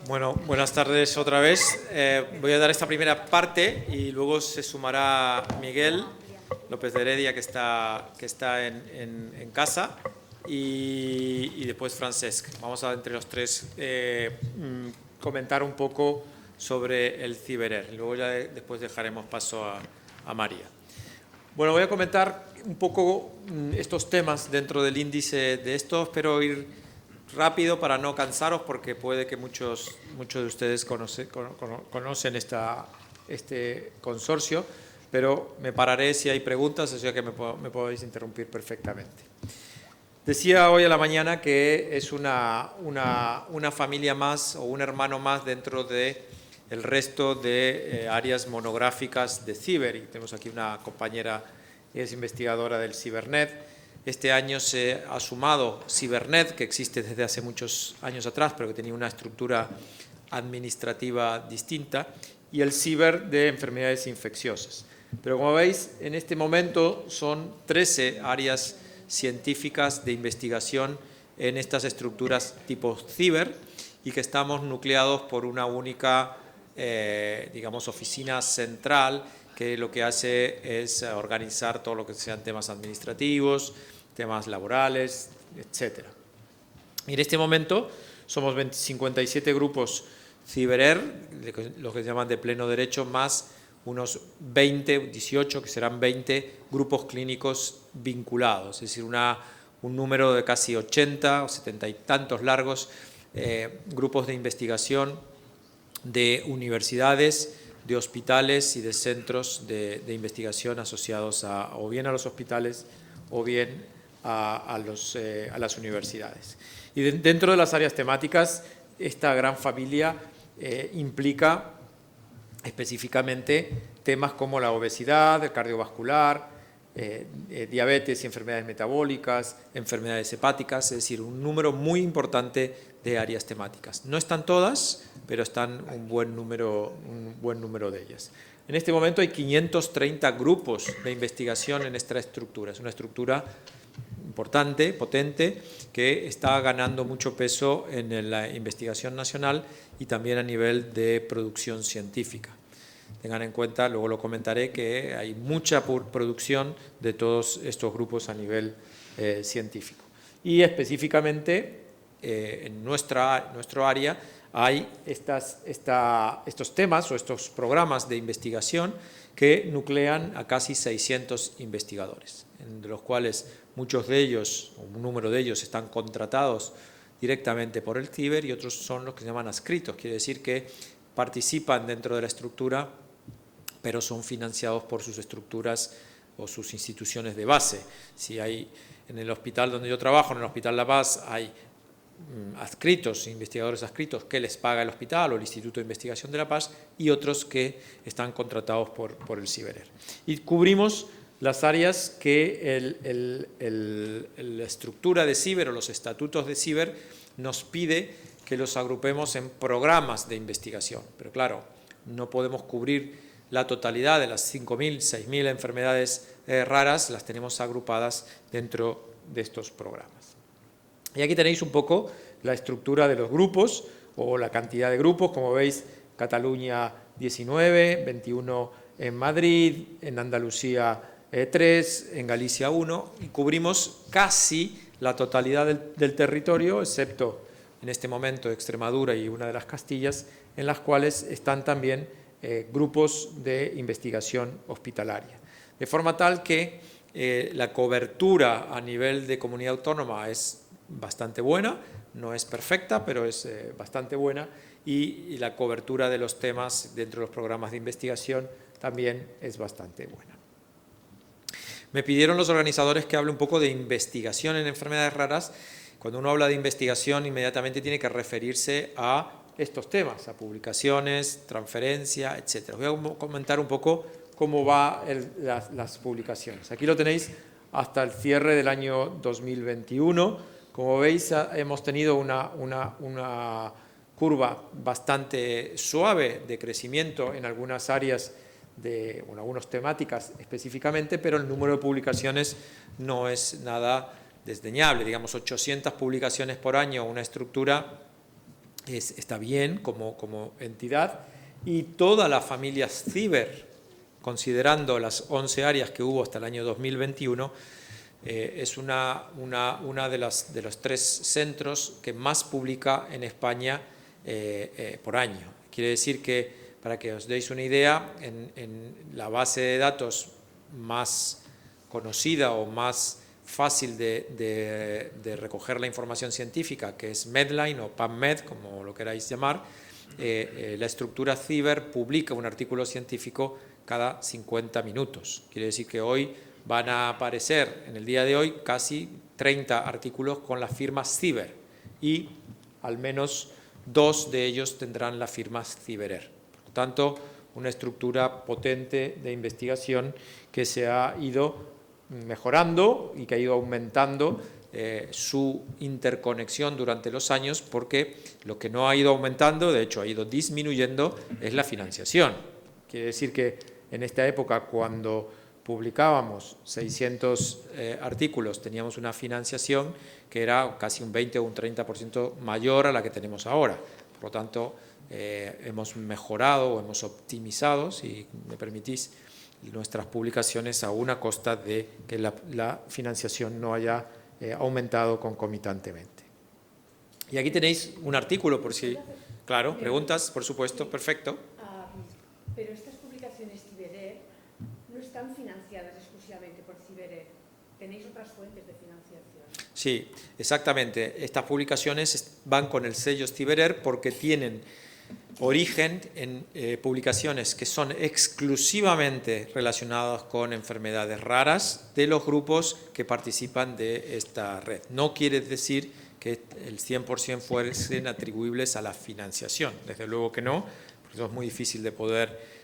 Bueno, buenas tardes otra vez. Voy a dar esta primera parte y luego se sumará Miguel López de Heredia, que está en casa, y después Francesc. Vamos a, entre los tres, comentar un poco sobre el Ciberer. Luego ya después dejaremos paso a María. Bueno, voy a comentar un poco estos temas dentro del índice de esto. Espero ir rápido para no cansaros, porque puede que muchos de ustedes conocen este consorcio, pero me pararé si hay preguntas, o sea que me podéis interrumpir perfectamente. Decía hoy a la mañana que es una familia más o un hermano más dentro de el resto de áreas monográficas de Ciber, y tenemos aquí una compañera que es investigadora del Cibernet. Este año se ha sumado Cibernet, que existe desde hace muchos años atrás, pero que tenía una estructura administrativa distinta, y el Ciber de enfermedades infecciosas. Pero como veis, en este momento son 13 áreas científicas de investigación en estas estructuras tipo Ciber, y que estamos nucleados por una única, digamos, oficina central, que lo que hace es organizar todo lo que sean temas administrativos, temas laborales, etc. Y en este momento somos 57 grupos Ciberer, los que se llaman de pleno derecho, más unos 18, que serán 20 grupos clínicos vinculados, es decir, un número de casi 80 o 70 y tantos largos grupos de investigación de universidades, de hospitales y de centros de investigación asociados o bien a los hospitales o bien a las universidades. Y dentro de las áreas temáticas, esta gran familia implica específicamente temas como la obesidad, el cardiovascular, diabetes y enfermedades metabólicas, enfermedades hepáticas, es decir, un número muy importante de áreas temáticas. No están todas, pero están un buen número de ellas. En este momento hay 530 grupos de investigación en esta estructura. Es una estructura importante, potente, que está ganando mucho peso en la investigación nacional y también a nivel de producción científica. Tengan en cuenta, luego lo comentaré, que hay mucha producción de todos estos grupos a nivel científico. Y específicamente en nuestro área hay estos temas o estos programas de investigación que nuclean a casi 600 investigadores, de los cuales muchos de ellos, o un número de ellos, están contratados directamente por el Ciber, y otros son los que se llaman adscritos, quiere decir que participan dentro de la estructura, pero son financiados por sus estructuras o sus instituciones de base. Si hay en el hospital donde yo trabajo, en el Hospital La Paz, hay adscritos, investigadores adscritos que les paga el hospital o el Instituto de Investigación de La Paz, y otros que están contratados por el Ciberer. Y cubrimos las áreas que la estructura de Ciber o los estatutos de Ciber nos pide que los agrupemos en programas de investigación. Pero claro, no podemos cubrir la totalidad de las 5.000, 6.000 enfermedades raras, las tenemos agrupadas dentro de estos programas. Y aquí tenéis un poco la estructura de los grupos o la cantidad de grupos. Como veis, Cataluña 19, 21 en Madrid, en Andalucía 3, en Galicia 1, y cubrimos casi la totalidad del territorio, excepto en este momento Extremadura y una de las Castillas, en las cuales están también grupos de investigación hospitalaria. De forma tal que la cobertura a nivel de comunidad autónoma es bastante buena, no es perfecta, pero es bastante buena, y la cobertura de los temas dentro de los programas de investigación también es bastante buena. Me pidieron los organizadores que hable un poco de investigación en enfermedades raras. Cuando uno habla de investigación, inmediatamente tiene que referirse a estos temas, a publicaciones, transferencia, etc. Voy a comentar un poco cómo van las publicaciones. Aquí lo tenéis hasta el cierre del año 2021. Como veis, hemos tenido una curva bastante suave de crecimiento en algunas áreas bueno, algunas temáticas específicamente, pero el número de publicaciones no es nada desdeñable. Digamos, 800 publicaciones por año, una estructura está bien como entidad, y todas las familias ciber, considerando las 11 áreas que hubo hasta el año 2021, es una de los 3 centros que más publica en España por año. Quiere decir que, para que os deis una idea, en la base de datos más conocida o más fácil de recoger la información científica, que es Medline o PubMed, como lo queráis llamar, la estructura ciber publica un artículo científico cada 50 minutos. Quiere decir que hoy van a aparecer, en el día de hoy, casi 30 artículos con la firma ciber, y al menos 2 de ellos tendrán la firma Ciberer. Por lo tanto, una estructura potente de investigación que se ha ido mejorando y que ha ido aumentando su interconexión durante los años, porque lo que no ha ido aumentando, de hecho ha ido disminuyendo, es la financiación. Quiere decir que en esta época, cuando publicábamos 600 artículos, teníamos una financiación que era casi un 20 o un 30% mayor a la que tenemos ahora. Por lo tanto, hemos mejorado o hemos optimizado, si me permitís, nuestras publicaciones a una costa de que la financiación no haya aumentado concomitantemente. Y aquí tenéis un artículo, por si... Claro, preguntas, por supuesto, perfecto. Pero estas publicaciones Ciberer no están financiadas exclusivamente por Ciberer. ¿Tenéis otras fuentes de financiación? Sí, exactamente. Estas publicaciones van con el sello Ciberer porque tienen origen en publicaciones que son exclusivamente relacionadas con enfermedades raras de los grupos que participan de esta red. No quiere decir que el 100% fuesen atribuibles a la financiación, desde luego que no, porque eso es muy difícil de poder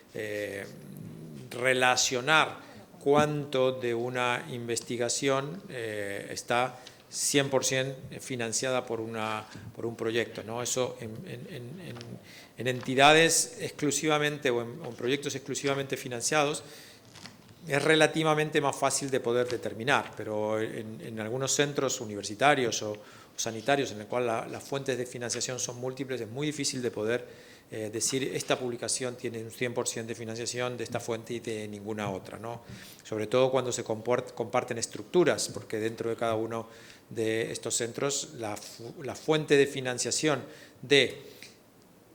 relacionar cuánto de una investigación está 100% financiada por un proyecto, ¿no? Eso en entidades exclusivamente o en proyectos exclusivamente financiados es relativamente más fácil de poder determinar, pero en algunos centros universitarios o sanitarios en el cual las fuentes de financiación son múltiples, es muy difícil de poder decir esta publicación tiene un 100% de financiación de esta fuente y de ninguna otra, ¿no? Sobre todo cuando se comparten estructuras, porque dentro de cada uno de estos centros la fuente de financiación de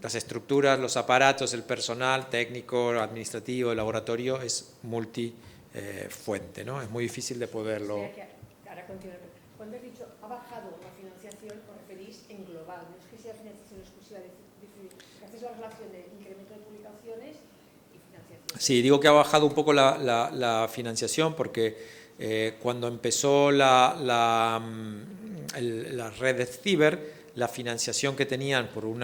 las estructuras, los aparatos, el personal técnico, administrativo, el laboratorio es multifuente, ¿no? Es muy difícil de poderlo... Ahora continuar. Cuando has dicho ha bajado la financiación, os referís en global, no es que sea financiación exclusiva, haces la relación de incremento de publicaciones y financiación. Sí, digo que ha bajado un poco la financiación porque cuando empezó la red de ciber, la financiación que tenían por un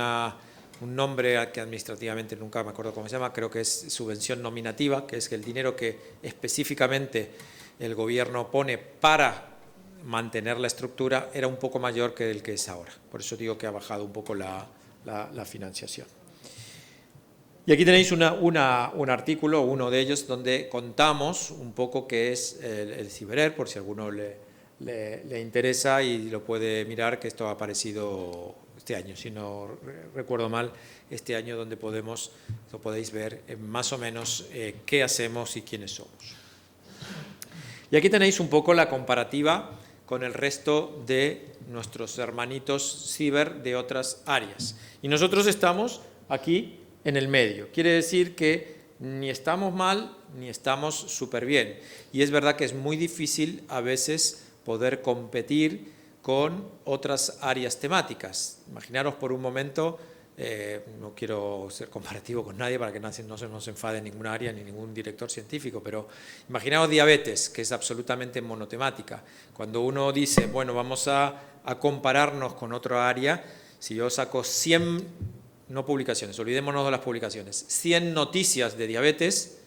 nombre que administrativamente nunca me acuerdo cómo se llama, creo que es subvención nominativa, que es el dinero que específicamente el gobierno pone para mantener la estructura, era un poco mayor que el que es ahora. Por eso digo que ha bajado un poco la financiación. Y aquí tenéis un artículo, uno de ellos, donde contamos un poco qué es el Ciberer, por si a alguno le interesa y lo puede mirar, que esto ha aparecido este año, si no recuerdo mal, este año, donde lo podéis ver más o menos qué hacemos y quiénes somos. Y aquí tenéis un poco la comparativa con el resto de nuestros hermanitos ciber de otras áreas. Y nosotros estamos aquí en el medio. Quiere decir que ni estamos mal ni estamos súper bien. Y es verdad que es muy difícil a veces poder competir con otras áreas temáticas. Imaginaros por un momento, no quiero ser comparativo con nadie para que no se nos enfade ninguna área ni ningún director científico, pero imaginaos diabetes, que es absolutamente monotemática. Cuando uno dice, bueno, vamos a compararnos con otra área, si yo saco 100, no publicaciones, olvidémonos de las publicaciones, 100 noticias de diabetes,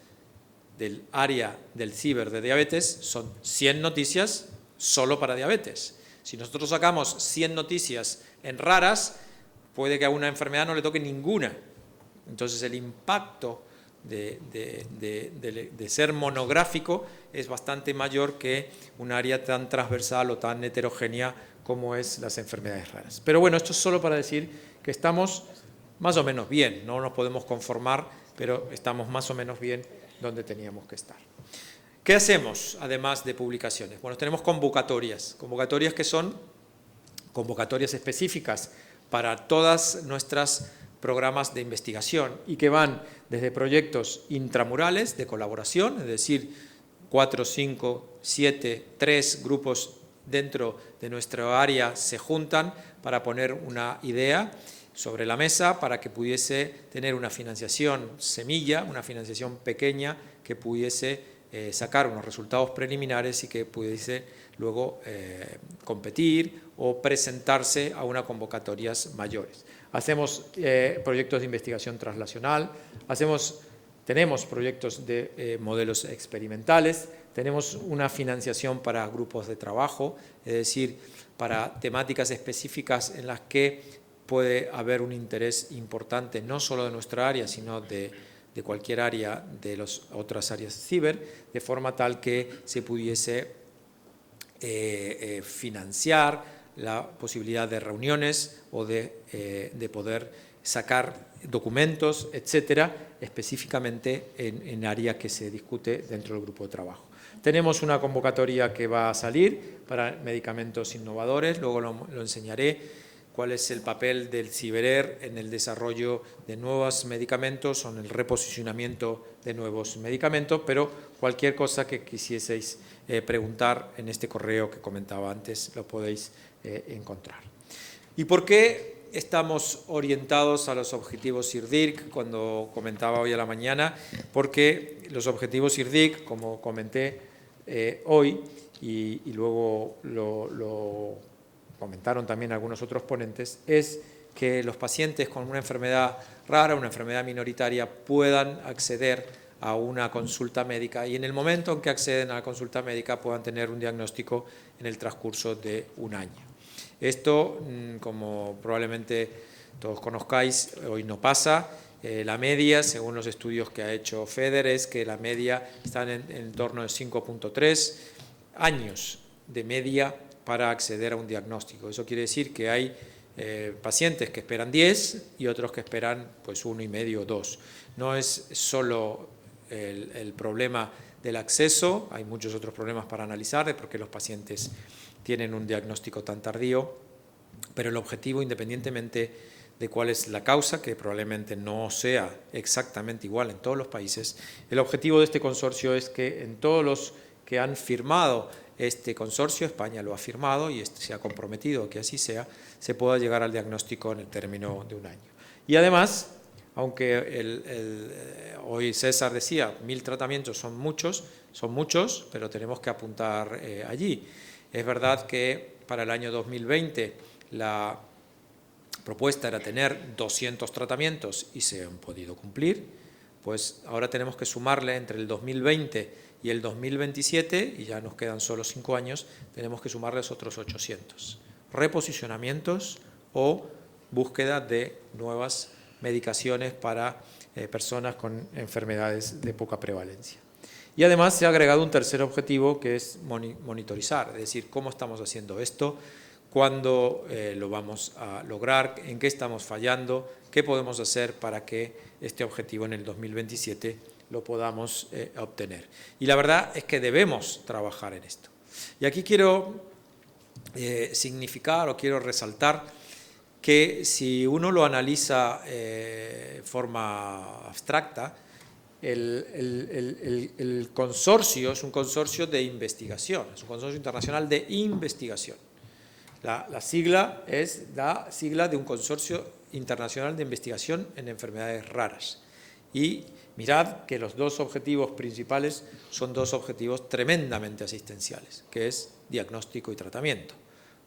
del área del ciber de diabetes, son 100 noticias solo para diabetes. Si nosotros sacamos 100 noticias en raras, puede que a una enfermedad no le toque ninguna. Entonces el impacto de ser monográfico es bastante mayor que un área tan transversal o tan heterogénea como es las enfermedades raras. Pero bueno, esto es solo para decir que estamos más o menos bien, no nos podemos conformar, pero estamos más o menos bien donde teníamos que estar. ¿Qué hacemos además de publicaciones? Bueno, tenemos convocatorias que son convocatorias específicas para todas nuestras programas de investigación y que van desde proyectos intramurales de colaboración, es decir, 4, 5, 7, 3 grupos dentro de nuestra área se juntan para poner una idea sobre la mesa para que pudiese tener una financiación semilla, una financiación pequeña que pudiese sacar unos resultados preliminares y que pudiese luego competir o presentarse a unas convocatorias mayores. Hacemos proyectos de investigación translacional, tenemos proyectos de modelos experimentales, tenemos una financiación para grupos de trabajo, es decir, para temáticas específicas en las que puede haber un interés importante no solo de nuestra área, sino de cualquier área de las otras áreas ciber, de forma tal que se pudiese financiar la posibilidad de reuniones o de poder sacar documentos, etcétera, específicamente en área que se discute dentro del grupo de trabajo. Tenemos una convocatoria que va a salir para medicamentos innovadores, luego lo enseñaré, cuál es el papel del CiberAir en el desarrollo de nuevos medicamentos o en el reposicionamiento de nuevos medicamentos, pero cualquier cosa que quisieseis preguntar en este correo que comentaba antes lo podéis encontrar. ¿Y por qué estamos orientados a los objetivos IRDIRC? Cuando comentaba hoy a la mañana, porque los objetivos IRDIRC, como comenté hoy y luego lo comentaron también algunos otros ponentes, es que los pacientes con una enfermedad rara, una enfermedad minoritaria, puedan acceder a una consulta médica y en el momento en que acceden a la consulta médica puedan tener un diagnóstico en el transcurso de un año. Esto, como probablemente todos conozcáis, hoy no pasa. La media, según los estudios que ha hecho FEDER, es que la media está en torno de 5.3 años de media para acceder a un diagnóstico. Eso quiere decir que hay pacientes que esperan 10 y otros que esperan pues 1,5 o 2. No es solo el problema del acceso, hay muchos otros problemas para analizar de por qué los pacientes tienen un diagnóstico tan tardío, pero el objetivo, independientemente de cuál es la causa, que probablemente no sea exactamente igual en todos los países, el objetivo de este consorcio es que en todos los que han firmado este consorcio, España lo ha firmado y se ha comprometido a que así sea, se pueda llegar al diagnóstico en el término de un año. Y además, aunque hoy César decía, 1000 tratamientos son muchos, pero tenemos que apuntar allí. Es verdad que para el año 2020 la propuesta era tener 200 tratamientos y se han podido cumplir, pues ahora tenemos que sumarle entre el 2020 y el 2027, y ya nos quedan solo 5 años, tenemos que sumarles otros 800. Reposicionamientos o búsqueda de nuevas medicaciones para personas con enfermedades de poca prevalencia. Y además se ha agregado un tercer objetivo que es monitorizar, es decir, cómo estamos haciendo esto, cuándo lo vamos a lograr, en qué estamos fallando, qué podemos hacer para que este objetivo en el 2027 lo podamos obtener. Y la verdad es que debemos trabajar en esto. Y aquí quiero significar o quiero resaltar que si uno lo analiza de forma abstracta, el consorcio es un consorcio de investigación, es un consorcio internacional de investigación. La sigla es la sigla de un consorcio internacional de investigación en enfermedades raras. Y mirad que los dos objetivos principales son dos objetivos tremendamente asistenciales, que es diagnóstico y tratamiento.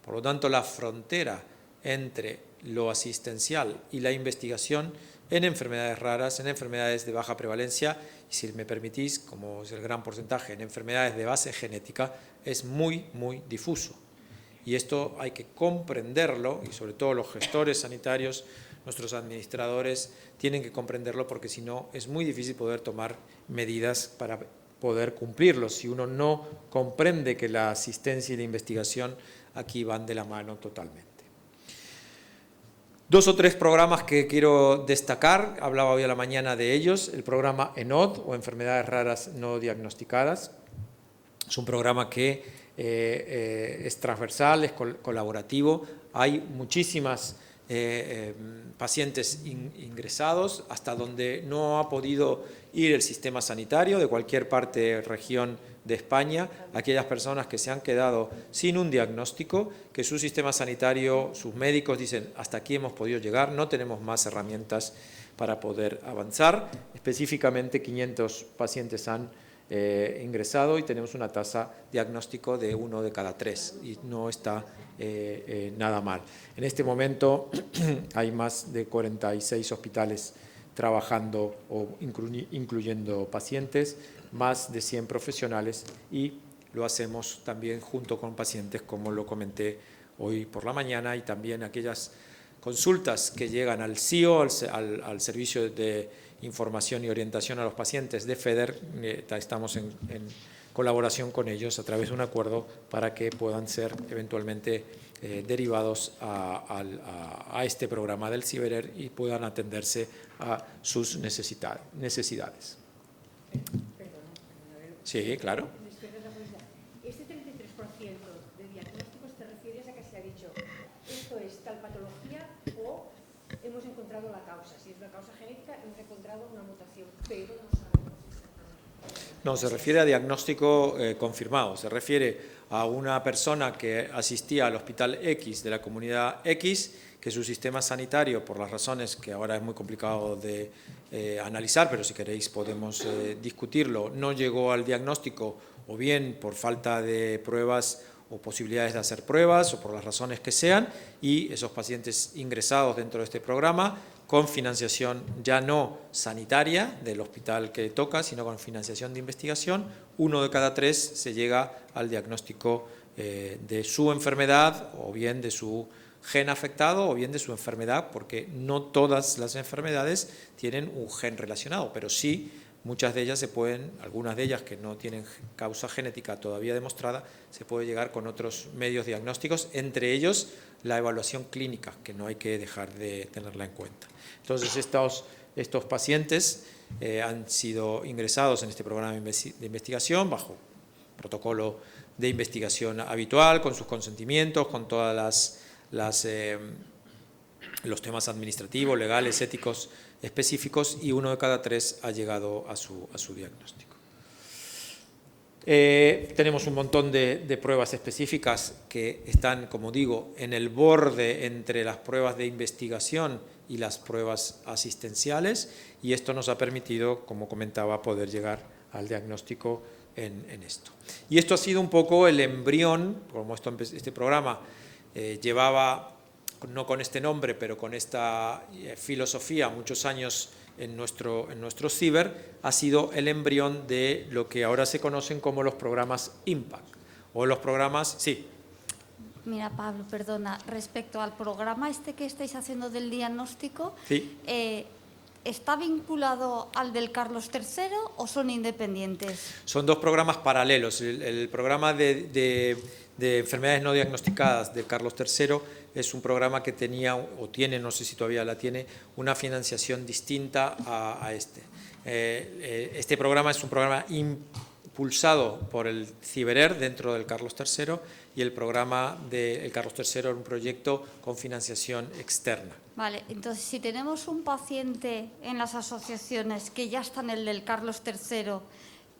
Por lo tanto, la frontera entre lo asistencial y la investigación en enfermedades raras, en enfermedades de baja prevalencia y, si me permitís, como es el gran porcentaje, en enfermedades de base genética, es muy, muy difuso. Y esto hay que comprenderlo y sobre todo los gestores sanitarios nuestros administradores tienen que comprenderlo, porque si no es muy difícil poder tomar medidas para poder cumplirlo, si uno no comprende que la asistencia y la investigación aquí van de la mano totalmente. 2 o 3 programas que quiero destacar, hablaba hoy a la mañana de ellos. El programa ENOD, o Enfermedades Raras No Diagnosticadas. Es un programa que es transversal, es colaborativo. Hay muchísimas pacientes ingresados hasta donde no ha podido ir el sistema sanitario de cualquier parte, región de España, aquellas personas que se han quedado sin un diagnóstico, que su sistema sanitario, sus médicos dicen hasta aquí hemos podido llegar, no tenemos más herramientas para poder avanzar. Específicamente 500 pacientes han ingresado y tenemos una tasa diagnóstico de 1 de cada 3 y no está nada mal. En este momento hay más de 46 hospitales trabajando o incluyendo pacientes, más de 100 profesionales, y lo hacemos también junto con pacientes, como lo comenté hoy por la mañana, y también aquellas consultas que llegan al SIO, al Servicio de Información y Orientación a los Pacientes de FEDER. Estamos en colaboración con ellos a través de un acuerdo para que puedan ser eventualmente derivados a este programa del CIBERER y puedan atenderse a sus necesidades. Sí, claro. Este 33% de diagnósticos te refieres a que se ha dicho esto es tal patología o hemos encontrado la causa. Si es una causa genética, hemos encontrado una mutación, pero no sabemos exactamente. No, se refiere a diagnóstico confirmado, se refiere a una persona que asistía al hospital X de la comunidad X, que su sistema sanitario, por las razones que ahora es muy complicado de analizar, pero si queréis podemos discutirlo, no llegó al diagnóstico, o bien por falta de pruebas o posibilidades de hacer pruebas, o por las razones que sean, y esos pacientes ingresados dentro de este programa, con financiación ya no sanitaria del hospital que toca, sino con financiación de investigación, 1 de cada 3 se llega al diagnóstico de su enfermedad, o bien de su gen afectado, o bien de su enfermedad, porque no todas las enfermedades tienen un gen relacionado, pero sí muchas de ellas se pueden, algunas de ellas que no tienen causa genética todavía demostrada, se puede llegar con otros medios diagnósticos, entre ellos la evaluación clínica, que no hay que dejar de tenerla en cuenta. Entonces, estos pacientes han sido ingresados en este programa de investigación bajo protocolo de investigación habitual, con sus consentimientos, con todas los temas administrativos, legales, éticos específicos, y 1 de cada 3 ha llegado a su diagnóstico. Tenemos un montón de pruebas específicas que están, como digo, en el borde entre las pruebas de investigación y las pruebas asistenciales, y esto nos ha permitido, como comentaba, poder llegar al diagnóstico en esto. Y esto ha sido un poco el embrión, como este programa llevaba, no con este nombre, pero con esta filosofía muchos años en nuestro CIBER, ha sido el embrión de lo que ahora se conocen como los programas IMPACT, o los programas, sí. Mira, Pablo, perdona, respecto al programa este que estáis haciendo del diagnóstico, Sí. ¿está vinculado al del Carlos III o son independientes? Son 2 programas paralelos. El programa de enfermedades no diagnosticadas del Carlos III es un programa que tenía, o tiene, no sé si todavía la tiene, una financiación distinta a este. Este programa es un programa impulsado por el CIBERER dentro del Carlos III, y el programa del Carlos III era un proyecto con financiación externa. Vale, entonces si tenemos un paciente en las asociaciones que ya está en el del Carlos III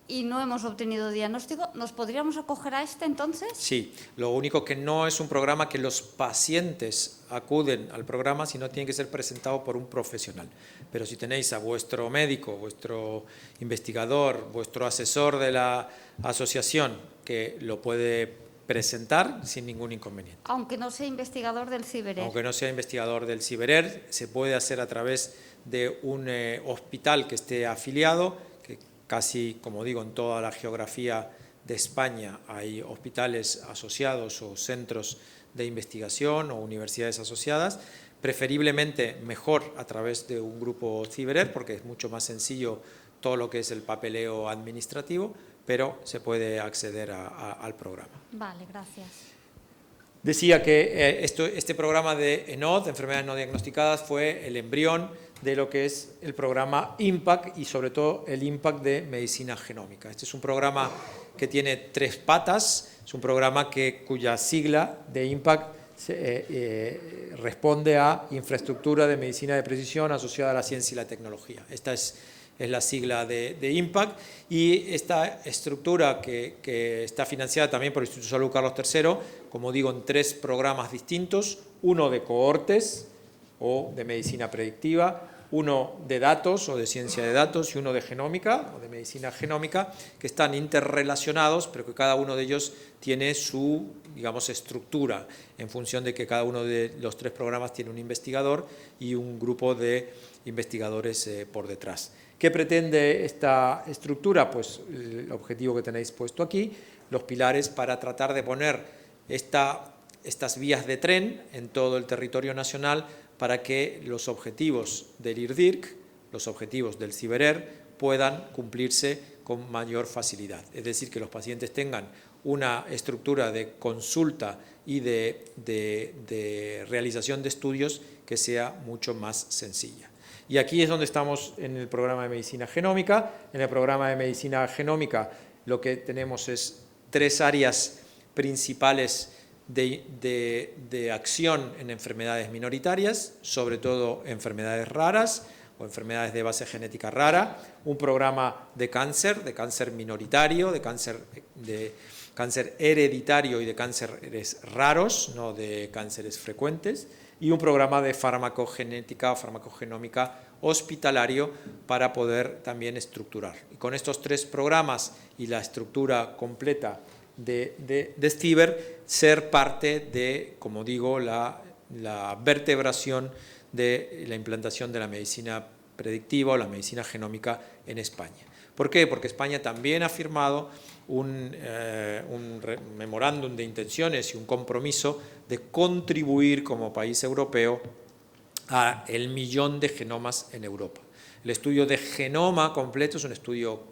y no hemos obtenido diagnóstico, ¿nos podríamos acoger a este entonces? Sí, lo único que no es un programa que los pacientes acuden al programa, sino tiene que ser presentado por un profesional. Pero si tenéis a vuestro médico, vuestro investigador, vuestro asesor de la asociación que lo puede presentar sin ningún inconveniente. Aunque no sea investigador del CIBERER. Aunque no sea investigador del CIBERER, se puede hacer a través de un hospital que esté afiliado, que casi, como digo, en toda la geografía de España hay hospitales asociados o centros de investigación o universidades asociadas, preferiblemente mejor a través de un grupo CiberER, porque es mucho más sencillo todo lo que es el papeleo administrativo, pero se puede acceder al programa. Vale, gracias. Decía que este programa de ENOD, enfermedades no diagnosticadas, fue el embrión de lo que es el programa IMPACT y sobre todo el IMPACT de medicina genómica. Este es un programa que tiene 3 patas, es un programa cuya sigla de IMPACT responde a infraestructura de medicina de precisión asociada a la ciencia y la tecnología. Esta es la sigla de IMPACT, y esta estructura que está financiada también por el Instituto de Salud Carlos III, como digo, en 3 programas distintos, uno de cohortes o de medicina predictiva, uno de datos o de ciencia de datos y uno de genómica o de medicina genómica, que están interrelacionados, pero que cada uno de ellos tiene su, digamos, estructura en función de que cada uno de los 3 programas tiene un investigador y un grupo de investigadores por detrás. ¿Qué pretende esta estructura? Pues el objetivo que tenéis puesto aquí, los pilares para tratar de poner estas vías de tren en todo el territorio nacional para que los objetivos del IRDIRC, los objetivos del CiberER, puedan cumplirse con mayor facilidad. Es decir, que los pacientes tengan una estructura de consulta y de realización de estudios que sea mucho más sencilla. Y aquí es donde estamos en el programa de medicina genómica. En el programa de medicina genómica lo que tenemos es 3 áreas principales de acción en enfermedades minoritarias, sobre todo enfermedades raras o enfermedades de base genética rara, un programa de cáncer minoritario, de cáncer hereditario y de cánceres raros, no de cánceres frecuentes, y un programa de farmacogenética o farmacogenómica hospitalario para poder también estructurar. Y con estos 3 programas y la estructura completa de CIBER, ser parte de, como digo, la vertebración de la implantación de la medicina predictiva o la medicina genómica en España. ¿Por qué? Porque España también ha firmado un memorándum de intenciones y un compromiso de contribuir como país europeo a el 1.000.000 de genomas en Europa. El estudio de genoma completo es un estudio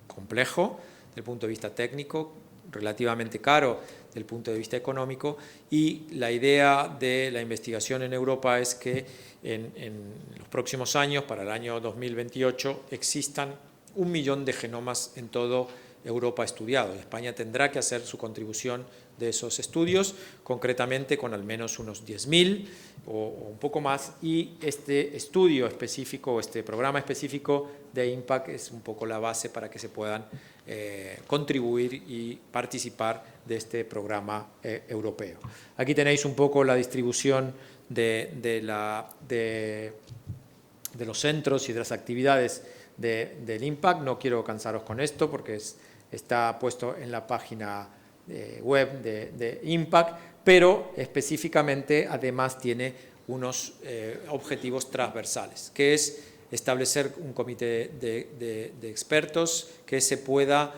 complejo desde el punto de vista técnico, relativamente caro desde el punto de vista económico, y la idea de la investigación en Europa es que en los próximos años, para el año 2028, existan 1.000.000 de genomas en toda Europa estudiado. España tendrá que hacer su contribución de esos estudios, concretamente con al menos unos 10.000 o un poco más, y este estudio específico, este programa específico de IMPACT es un poco la base para que se puedan contribuir y participar de este programa europeo. Aquí tenéis un poco la distribución de los centros y de las actividades del IMPACT. No quiero cansaros con esto porque está puesto en la página web de IMPACT, pero específicamente además tiene unos objetivos transversales, que es establecer un comité de expertos que se pueda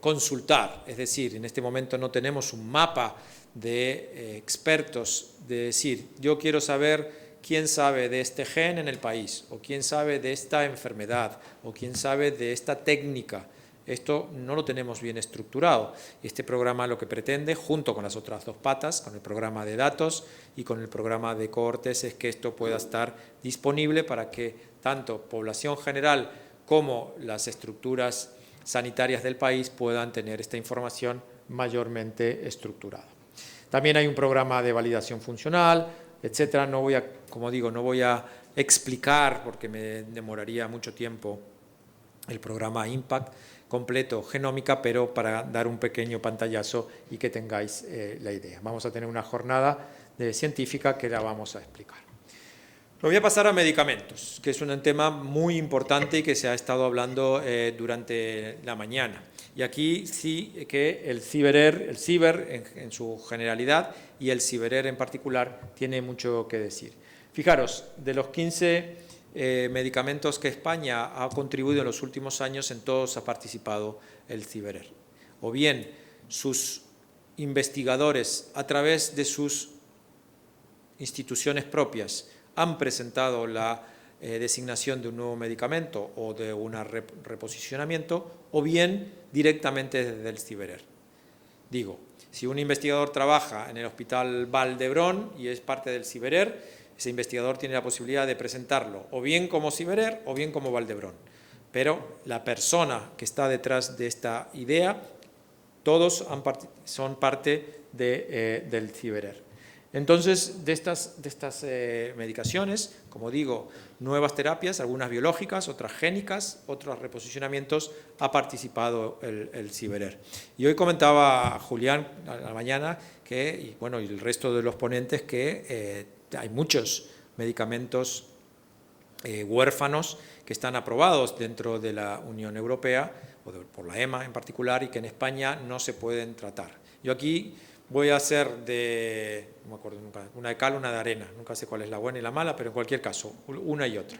consultar. Es decir, en este momento no tenemos un mapa de expertos, de decir, yo quiero saber quién sabe de este gen en el país, o quién sabe de esta enfermedad, o quién sabe de esta técnica. Esto no lo tenemos bien estructurado. Este programa lo que pretende, junto con las otras 2 patas, con el programa de datos y con el programa de cohortes, es que esto pueda estar disponible para que tanto población general como las estructuras sanitarias del país puedan tener esta información mayormente estructurada. También hay un programa de validación funcional, etcétera. No voy a, como digo, no voy a explicar, porque me demoraría mucho tiempo, el programa IMPACT completo genómica, pero para dar un pequeño pantallazo y que tengáis la idea. Vamos a tener una jornada científica que la vamos a explicar. Lo voy a pasar a medicamentos, que es un tema muy importante y que se ha estado hablando durante la mañana. Y aquí sí que el CIBER en su generalidad y el CiberER en particular tiene mucho que decir. Fijaros, de los 15 medicamentos que España ha contribuido en los últimos años, en todos ha participado el CiberER. O bien sus investigadores, a través de sus instituciones propias han presentado la designación de un nuevo medicamento o de un reposicionamiento, o bien directamente desde el CIBERER. Digo, si un investigador trabaja en el Hospital Vall d'Hebron y es parte del CIBERER, ese investigador tiene la posibilidad de presentarlo o bien como CIBERER o bien como Vall d'Hebron. Pero la persona que está detrás de esta idea, todos son parte del CIBERER. Entonces, de estas medicaciones, como digo, nuevas terapias, algunas biológicas, otras génicas, otros reposicionamientos, ha participado el CIBERER. Y hoy comentaba Julián a la mañana y el resto de los ponentes que hay muchos medicamentos huérfanos que están aprobados dentro de la Unión Europea, por la EMA en particular, y que en España no se pueden tratar. Yo aquí voy a hacer no me acuerdo nunca, una de cal, una de arena, nunca sé cuál es la buena y la mala, pero en cualquier caso, una y otra.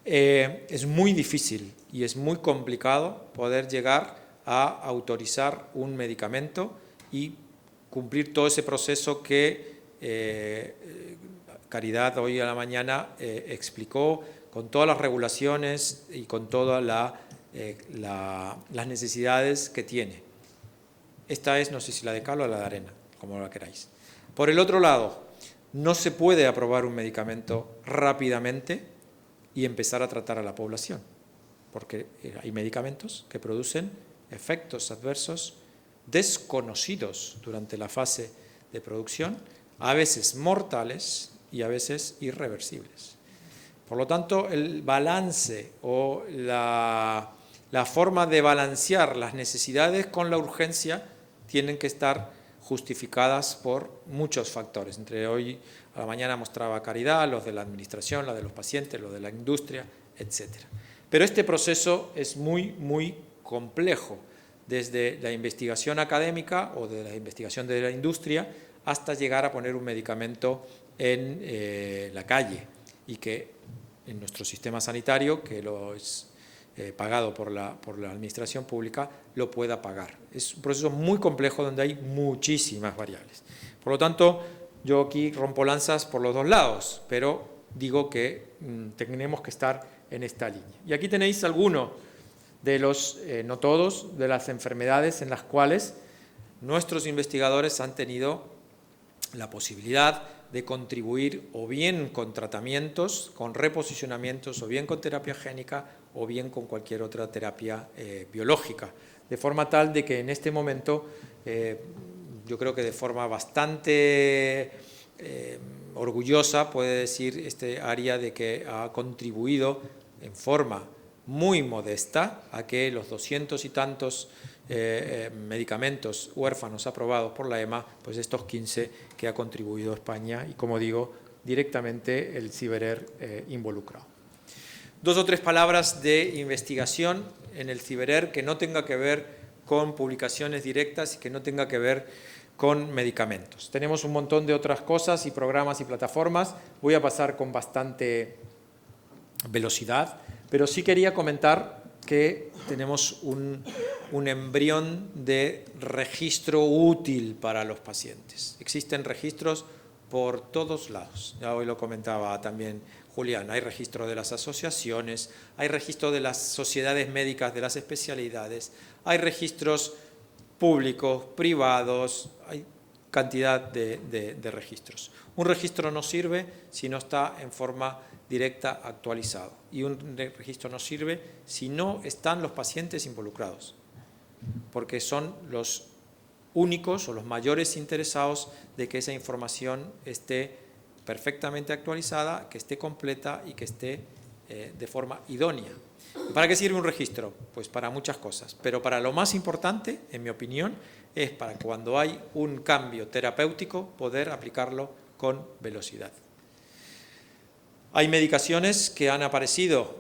Es muy difícil y es muy complicado poder llegar a autorizar un medicamento y cumplir todo ese proceso que Caridad hoy a la mañana explicó, con todas las regulaciones y con todas las necesidades que tiene. Esta es, no sé si la de cal o la de arena, como la queráis. Por el otro lado, no se puede aprobar un medicamento rápidamente y empezar a tratar a la población, porque hay medicamentos que producen efectos adversos desconocidos durante la fase de producción, a veces mortales y a veces irreversibles. Por lo tanto, el balance o la forma de balancear las necesidades con la urgencia tienen que estar justificadas por muchos factores. Entre hoy a la mañana mostraba Caridad, los de la administración, la de los pacientes, los de la industria, etc. Pero este proceso es muy, muy complejo, desde la investigación académica o de la investigación de la industria hasta llegar a poner un medicamento en la calle y que en nuestro sistema sanitario, que lo es pagado por la administración pública, lo pueda pagar. Es un proceso muy complejo donde hay muchísimas variables. Por lo tanto, yo aquí rompo lanzas por los dos lados, pero digo que tenemos que estar en esta línea. Y aquí tenéis algunos de los, no todos, de las enfermedades en las cuales nuestros investigadores han tenido la posibilidad de contribuir o bien con tratamientos, con reposicionamientos, o bien con terapia génica, o bien con cualquier otra terapia biológica. De forma tal de que en este momento, yo creo que de forma bastante orgullosa puede decir este área de que ha contribuido en forma muy modesta a que los 200 y tantos medicamentos huérfanos aprobados por la EMA, pues estos 15 que ha contribuido España y, como digo, directamente el CIBERER involucrado. Dos o tres palabras de investigación en el CIBERER que no tenga que ver con publicaciones directas y que no tenga que ver con medicamentos. Tenemos un montón de otras cosas y programas y plataformas. Voy a pasar con bastante velocidad, pero sí quería comentar que tenemos un embrión de registro útil para los pacientes. Existen registros por todos lados. Ya hoy lo comentaba también Julián. Hay registro de las asociaciones, hay registro de las sociedades médicas de las especialidades, hay registros públicos, privados, hay cantidad de registros. Un registro no sirve si no está en forma directa actualizado, y un registro no sirve si no están los pacientes involucrados, porque son los únicos o los mayores interesados de que esa información esté perfectamente actualizada, que esté completa y que esté de forma idónea. ¿Para qué sirve un registro? Pues para muchas cosas, pero para lo más importante, en mi opinión, es para cuando hay un cambio terapéutico poder aplicarlo con velocidad. Hay medicaciones que han aparecido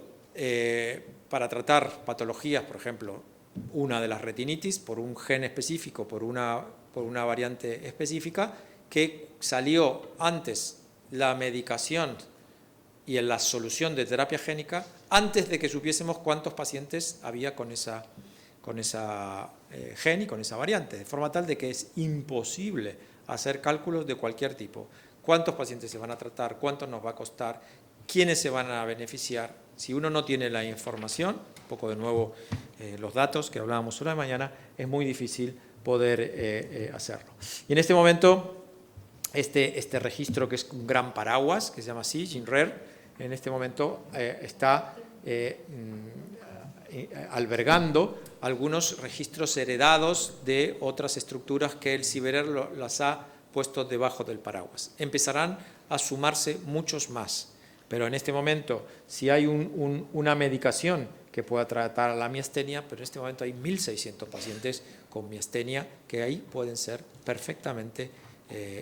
para tratar patologías, por ejemplo, una de las retinitis, por un gen específico, por una variante específica, que salió antes la medicación y en la solución de terapia génica antes de que supiésemos cuántos pacientes había con esa gen y con esa variante, de forma tal de que es imposible hacer cálculos de cualquier tipo. cuántos pacientes se van a tratar, cuánto nos va a costar, quiénes se van a beneficiar. Si uno no tiene la información, un poco de nuevo los datos que hablábamos una mañana, es muy difícil poder hacerlo. Y en este momento, este registro, que es un gran paraguas, que se llama así, GINRER, en este momento está albergando algunos registros heredados de otras estructuras que el CIBERER las ha puesto debajo del paraguas. Empezarán a sumarse muchos más, pero en este momento, si hay una medicación que pueda tratar a la miastenia, pero en este momento hay 1.600 pacientes con miastenia que ahí pueden ser perfectamente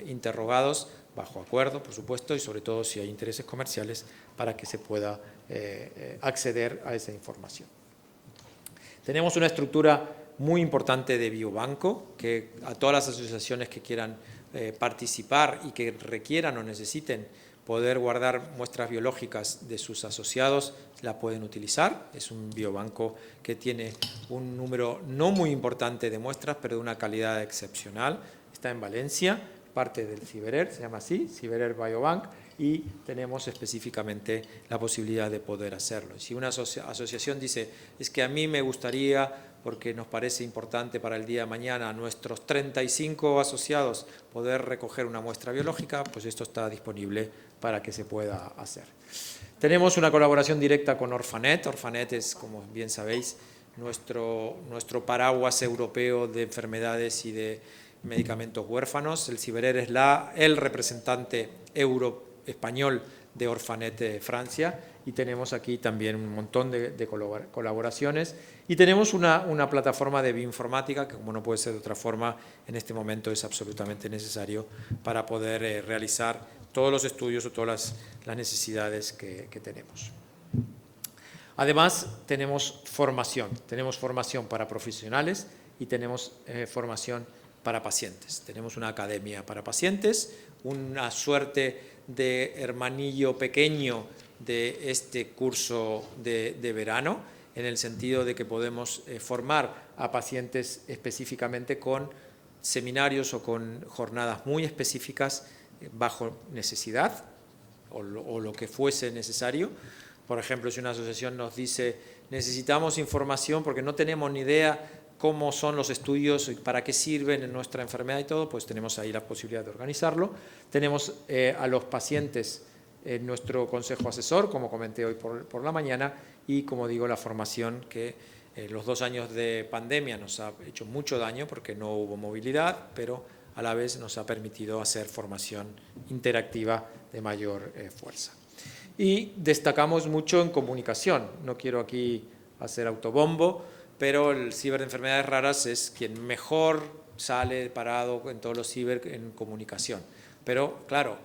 interrogados bajo acuerdo, por supuesto, y sobre todo si hay intereses comerciales para que se pueda acceder a esa información. Tenemos una estructura muy importante de biobanco que a todas las asociaciones que quieran participar y que requieran o necesiten poder guardar muestras biológicas de sus asociados, la pueden utilizar. Es un biobanco que tiene un número no muy importante de muestras, pero de una calidad excepcional. Está en Valencia, parte del CIBERER, se llama así, CIBERER Biobank, y tenemos específicamente la posibilidad de poder hacerlo. Si una asociación dice, es que a mí me gustaría, porque nos parece importante para el día de mañana, a nuestros 35 asociados poder recoger una muestra biológica, pues esto está disponible para que se pueda hacer. Tenemos una colaboración directa con Orphanet. Orphanet es, como bien sabéis, nuestro paraguas europeo de enfermedades y de medicamentos huérfanos. El CIBERER es el representante español de Orphanet Francia, y tenemos aquí también un montón de colaboraciones, y tenemos una plataforma de bioinformática que, como no puede ser de otra forma, en este momento es absolutamente necesario para poder realizar todos los estudios o todas las necesidades que tenemos. Además, tenemos formación para profesionales y tenemos formación para pacientes. Tenemos una academia para pacientes, una suerte de hermanillo pequeño de este curso de verano, en el sentido de que podemos formar a pacientes específicamente con seminarios o con jornadas muy específicas bajo necesidad o lo que fuese necesario. Por ejemplo, si una asociación nos dice necesitamos información porque no tenemos ni idea cómo son los estudios y para qué sirven en nuestra enfermedad y todo, pues tenemos ahí la posibilidad de organizarlo. Tenemos a los pacientes en nuestro consejo asesor, como comenté hoy por la mañana, y como digo, la formación que los 2 años de pandemia nos ha hecho mucho daño porque no hubo movilidad, pero a la vez nos ha permitido hacer formación interactiva de mayor fuerza. Y destacamos mucho en comunicación. No quiero aquí hacer autobombo, pero el ciber de enfermedades raras es quien mejor sale parado en todos los ciber en comunicación. Pero claro,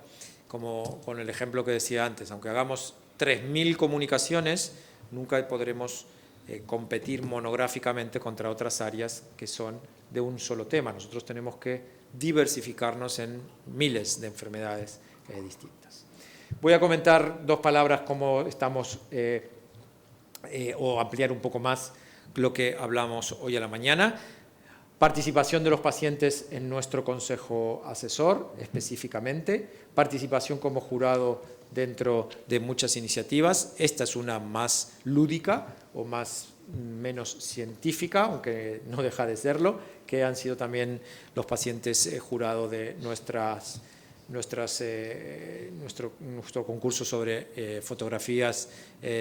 como con el ejemplo que decía antes, aunque hagamos 3.000 comunicaciones, nunca podremos competir monográficamente contra otras áreas que son de un solo tema. Nosotros tenemos que diversificarnos en miles de enfermedades distintas. Voy a comentar 2 palabras cómo estamos, o ampliar un poco más lo que hablamos hoy a la mañana. Participación de los pacientes en nuestro consejo asesor, específicamente. Participación como jurado dentro de muchas iniciativas. Esta es una más lúdica o menos científica, aunque no deja de serlo, que han sido también los pacientes jurado de nuestro concurso sobre fotografías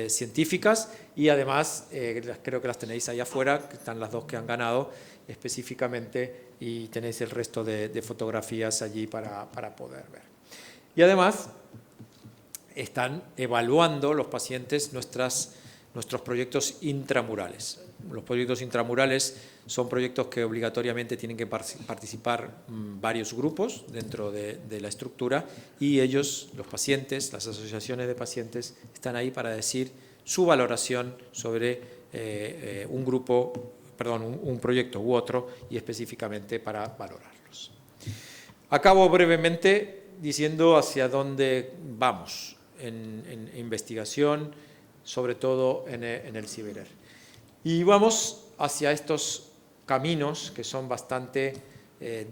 científicas, y además creo que las tenéis ahí afuera, que están las 2 que han ganado específicamente, y tenéis el resto de fotografías allí para poder ver. Y además están evaluando los pacientes nuestros proyectos intramurales. Los proyectos intramurales son proyectos que obligatoriamente tienen que participar varios grupos dentro de la estructura, y ellos, los pacientes, las asociaciones de pacientes, están ahí para decir su valoración sobre un proyecto u otro, y específicamente para valorarlos. Acabo brevemente diciendo hacia dónde vamos en investigación, sobre todo en el CIBERER. Y vamos hacia estos caminos que son bastante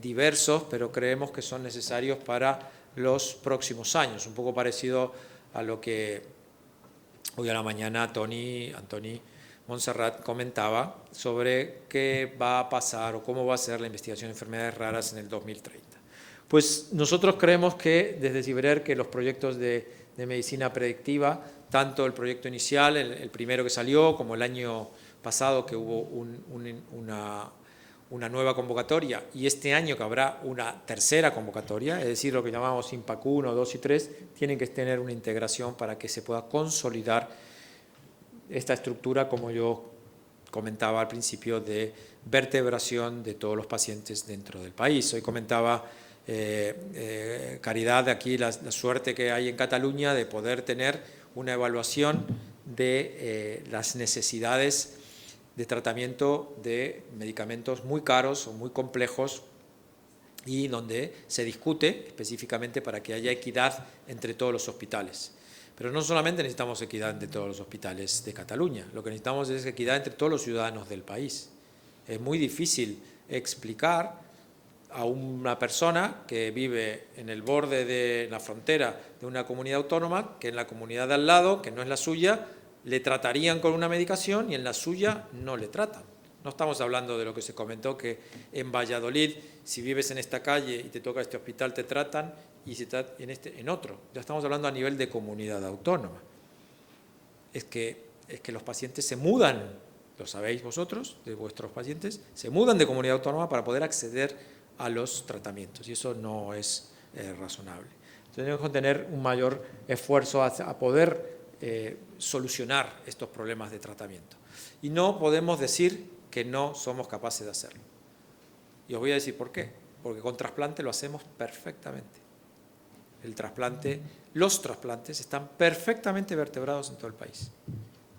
diversos, pero creemos que son necesarios para los próximos años, un poco parecido a lo que hoy a la mañana Antoni Montserrat comentaba sobre qué va a pasar o cómo va a ser la investigación de enfermedades raras en el 2030. Pues nosotros creemos que desde CIBERER que los proyectos de medicina predictiva, tanto el proyecto inicial, el primero que salió, como el año pasado que hubo una nueva convocatoria, y este año que habrá una tercera convocatoria, es decir, lo que llamamos IMPAC 1, 2 y 3, tienen que tener una integración para que se pueda consolidar esta estructura, como yo comentaba al principio, de vertebración de todos los pacientes dentro del país. Hoy comentaba Caridad, aquí la suerte que hay en Cataluña de poder tener una evaluación de las necesidades de tratamiento de medicamentos muy caros o muy complejos y donde se discute específicamente para que haya equidad entre todos los hospitales. Pero no solamente necesitamos equidad entre todos los hospitales de Cataluña, lo que necesitamos es equidad entre todos los ciudadanos del país. Es muy difícil explicar a una persona que vive en el borde de la frontera de una comunidad autónoma que en la comunidad de al lado, que no es la suya, le tratarían con una medicación y en la suya no le tratan. No estamos hablando de lo que se comentó, que en Valladolid, si vives en esta calle y te toca este hospital, te tratan, y si estás en otro. Ya estamos hablando a nivel de comunidad autónoma. Es que los pacientes se mudan, lo sabéis vosotros, de vuestros pacientes, se mudan de comunidad autónoma para poder acceder a los tratamientos, y eso no es razonable. Entonces, tenemos que tener un mayor esfuerzo a poder solucionar estos problemas de tratamiento. Y no podemos decir que no somos capaces de hacerlo. Y os voy a decir por qué. Porque con trasplante lo hacemos perfectamente. Los trasplantes están perfectamente vertebrados en todo el país.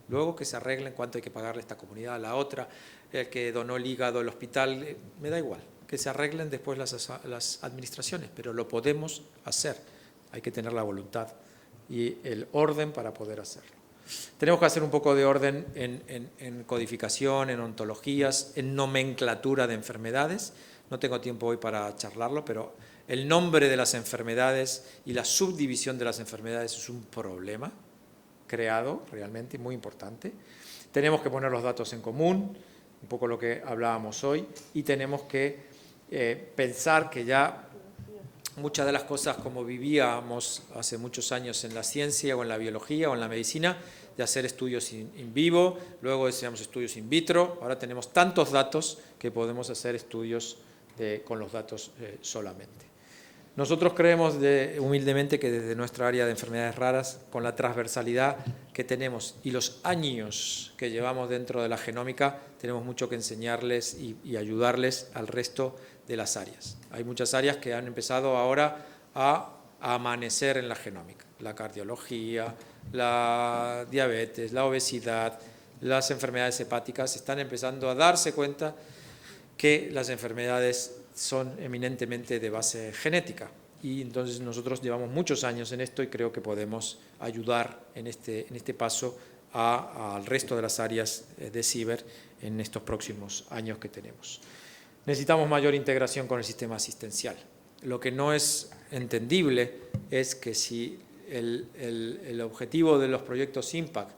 Luego que se arreglen cuánto hay que pagarle a esta comunidad, a la otra, el que donó el hígado, el hospital, me da igual. Que se arreglen después las administraciones, pero lo podemos hacer. Hay que tener la voluntad y el orden para poder hacerlo. Tenemos que hacer un poco de orden en codificación, en ontologías, en nomenclatura de enfermedades. No tengo tiempo hoy para charlarlo, pero el nombre de las enfermedades y la subdivisión de las enfermedades es un problema creado realmente muy importante. Tenemos que poner los datos en común, un poco lo que hablábamos hoy, y tenemos que pensar que ya muchas de las cosas como vivíamos hace muchos años en la ciencia o en la biología o en la medicina, de hacer estudios in vivo, luego decíamos estudios in vitro, ahora tenemos tantos datos que podemos hacer estudios con los datos solamente. Nosotros creemos humildemente que desde nuestra área de enfermedades raras, con la transversalidad que tenemos y los años que llevamos dentro de la genómica, tenemos mucho que enseñarles y ayudarles al resto de las áreas. Hay muchas áreas que han empezado ahora a amanecer en la genómica. La cardiología, la diabetes, la obesidad, las enfermedades hepáticas están empezando a darse cuenta que las enfermedades son eminentemente de base genética. Y entonces nosotros llevamos muchos años en esto y creo que podemos ayudar en este paso al resto de las áreas de CIBER en estos próximos años que tenemos. Necesitamos mayor integración con el sistema asistencial. Lo que no es entendible es que si el objetivo de los proyectos IMPACT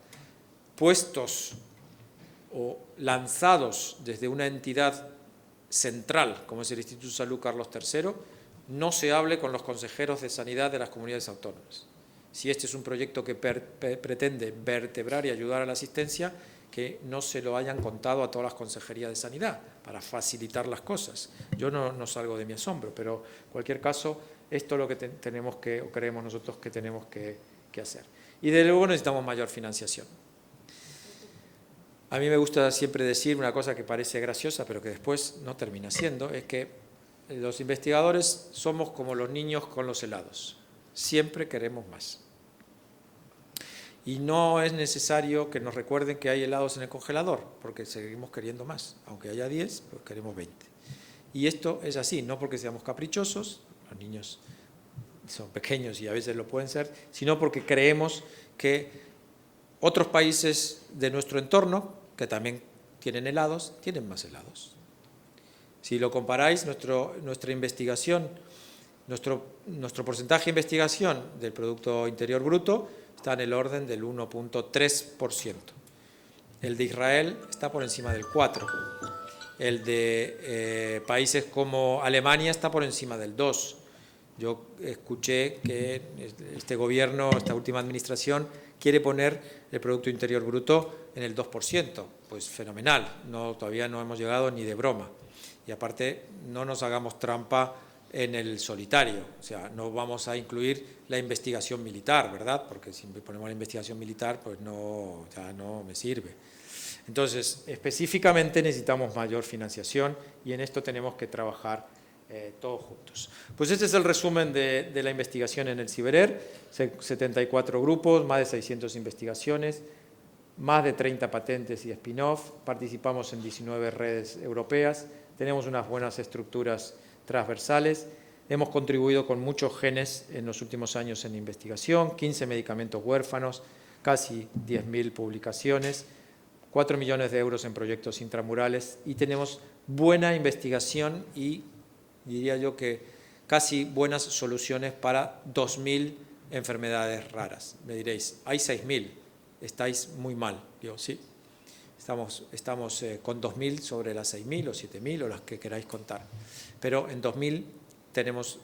puestos o lanzados desde una entidad central, como es el Instituto de Salud Carlos III, no se hable con los consejeros de sanidad de las comunidades autónomas. Si este es un proyecto que pretende vertebrar y ayudar a la asistencia, que no se lo hayan contado a todas las consejerías de sanidad para facilitar las cosas. Yo no salgo de mi asombro, pero en cualquier caso, esto es lo que tenemos que, o creemos nosotros que tenemos que hacer. Y de luego necesitamos mayor financiación. A mí me gusta siempre decir una cosa que parece graciosa, pero que después no termina siendo, es que los investigadores somos como los niños con los helados. Siempre queremos más. Y no es necesario que nos recuerden que hay helados en el congelador, porque seguimos queriendo más. Aunque haya 10, pues queremos 20. Y esto es así, no porque seamos caprichosos, los niños son pequeños y a veces lo pueden ser, sino porque creemos que otros países de nuestro entorno, que también tienen helados, tienen más helados. Si lo comparáis, nuestra investigación Nuestro porcentaje de investigación del Producto Interior Bruto está en el orden del 1,3%. El de Israel está por encima del 4%. El de países como Alemania está por encima del 2%. Yo escuché que este gobierno, esta última administración, quiere poner el Producto Interior Bruto en el 2%. Pues fenomenal, todavía no hemos llegado ni de broma. Y aparte, no nos hagamos trampa en el solitario, o sea, no vamos a incluir la investigación militar, ¿verdad? Porque si ponemos la investigación militar, pues ya no me sirve. Entonces, específicamente necesitamos mayor financiación y en esto tenemos que trabajar todos juntos. Pues este es el resumen de la investigación en el CIBERER, 74 grupos, más de 600 investigaciones, más de 30 patentes y spin-off, participamos en 19 redes europeas, tenemos unas buenas estructuras transversales, hemos contribuido con muchos genes en los últimos años en investigación, 15 medicamentos huérfanos, casi 10.000 publicaciones, 4 millones de euros en proyectos intramurales y tenemos buena investigación y diría yo que casi buenas soluciones para 2.000 enfermedades raras. Me diréis, hay 6.000, estáis muy mal. Digo, sí, estamos con 2.000 sobre las 6.000 o 7.000 o las que queráis contar. Pero en 2.000 tenemos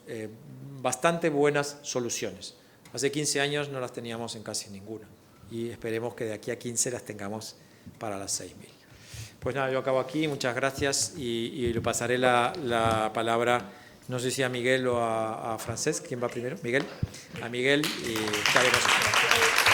bastante buenas soluciones. Hace 15 años no las teníamos en casi ninguna y esperemos que de aquí a 15 las tengamos para las 6.000. Pues nada, yo acabo aquí, muchas gracias y le pasaré la palabra, no sé si a Miguel o a Francesc, ¿quién va primero? Miguel. A Miguel y estaremos.